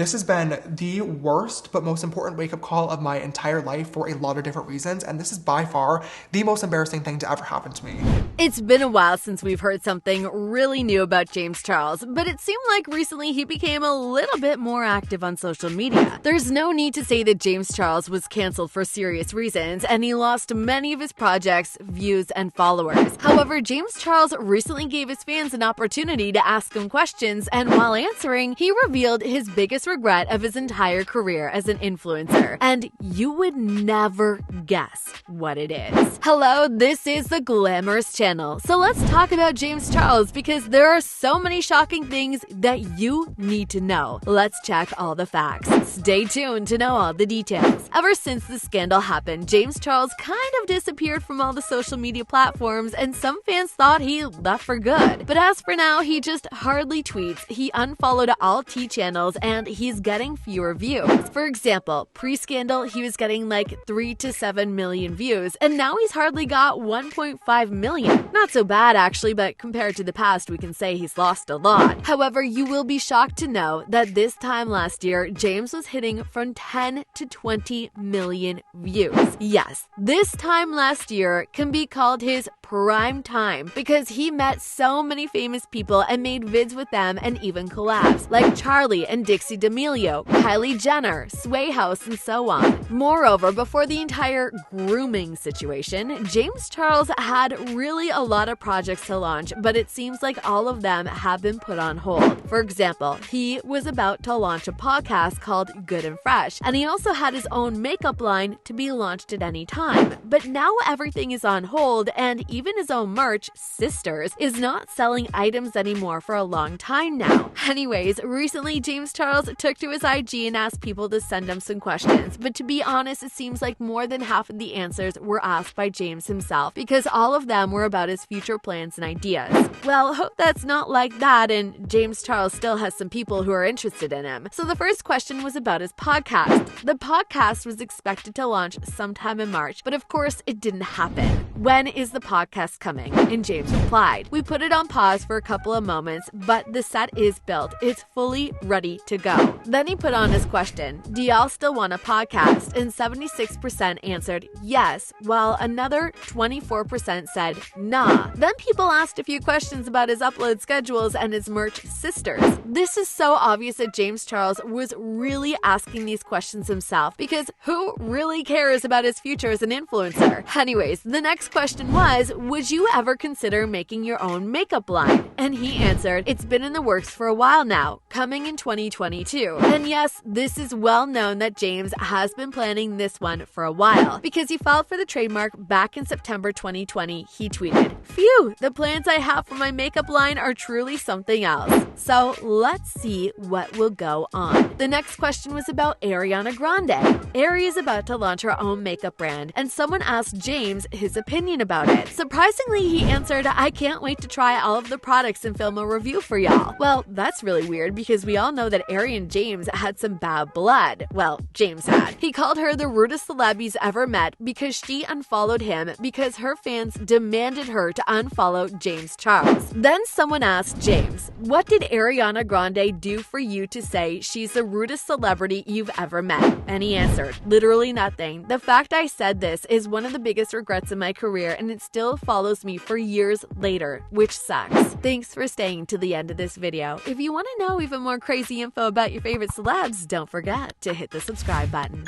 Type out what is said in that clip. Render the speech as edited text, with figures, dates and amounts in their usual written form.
This has been the worst but most important wake-up call of my entire life for a lot of different reasons, and this is by far the most embarrassing thing to ever happen to me. It's been a while since we've heard something really new about James Charles, but it seemed like recently he became a little bit more active on social media. There's no need to say that James Charles was canceled for serious reasons, and he lost many of his projects, views, and followers. However, James Charles recently gave his fans an opportunity to ask him questions, and while answering, he revealed his biggest regret of his entire career as an influencer. And you would never guess what it is. Hello, this is the Glamorous Channel. So let's talk about James Charles because there are so many shocking things that you need to know. Let's check all the facts. Stay tuned to know all the details. Ever since the scandal happened, James Charles kind of disappeared from all the social media platforms, and some fans thought he left for good. But as for now, he just hardly tweets. He unfollowed all T channels, and he's getting fewer views. For example, pre-scandal, he was getting like 3 to 7 million views, and now he's hardly got 1.5 million. Not so bad actually, but compared to the past, we can say he's lost a lot. However, you will be shocked to know that this time last year, James was hitting from 10 to 20 million views. Yes, this time last year can be called his prime time because he met so many famous people and made vids with them and even collabs like Charlie and Dixie D'Amelio, Kylie Jenner, Sway House, and so on. Moreover, before the entire grooming situation, James Charles had really a lot of projects to launch, but it seems like all of them have been put on hold. For example, he was about to launch a podcast called Good and Fresh, and he also had his own makeup line to be launched at any time. But now everything is on hold, and even his own merch, Sisters, is not selling items anymore for a long time now. Anyways, recently James Charles took to his IG and asked people to send him some questions, but to be honest, it seems like more than half of the answers were asked by James himself because all of them were about his future plans and ideas. Well, hope that's not like that, and James Charles still has some people who are interested in him. So the first question was about his podcast. The podcast was expected to launch sometime in March, but of course it didn't happen. When is the podcast coming? And James replied, "We put it on pause for a couple of moments, but the set is built. It's fully ready to go." Then he put on his question, "Do y'all still want a podcast?" And 76% answered yes, while another 24% said nah. Then people asked a few questions about his upload schedules and his merch, Sisters. This is so obvious that James Charles was really asking these questions himself because who really cares about his future as an influencer? Anyways, the next question was, would you ever consider making your own makeup line? And he answered, "It's been in the works for a while now, coming in 2022. And yes, this is well known that James has been planning this one for a while because he filed for the trademark back in September 2020. He tweeted, "Phew, the plans I have for my makeup line are truly something else." So let's see what will go on. The next question was about Ariana Grande. Ari is about to launch her own makeup brand, and someone asked James his opinion about it. Surprisingly, he answered, "I can't wait to try all of the products and film a review for y'all." Well, that's really weird because we all know that Ari and James had some bad blood. Well, James had. He called her the rudest celeb he's ever met because she unfollowed him because her fans demanded her to unfollow James Charles. Then someone asked James, "What did Ariana Grande do for you to say she's the rudest celebrity you've ever met?" And he answered, "Literally nothing. The fact I said this is one of the biggest regrets in my career, and it still follows me for years later, which sucks." Thanks for staying to the end of this video. If you want to know even more crazy info about your favorite celebs, don't forget to hit the subscribe button.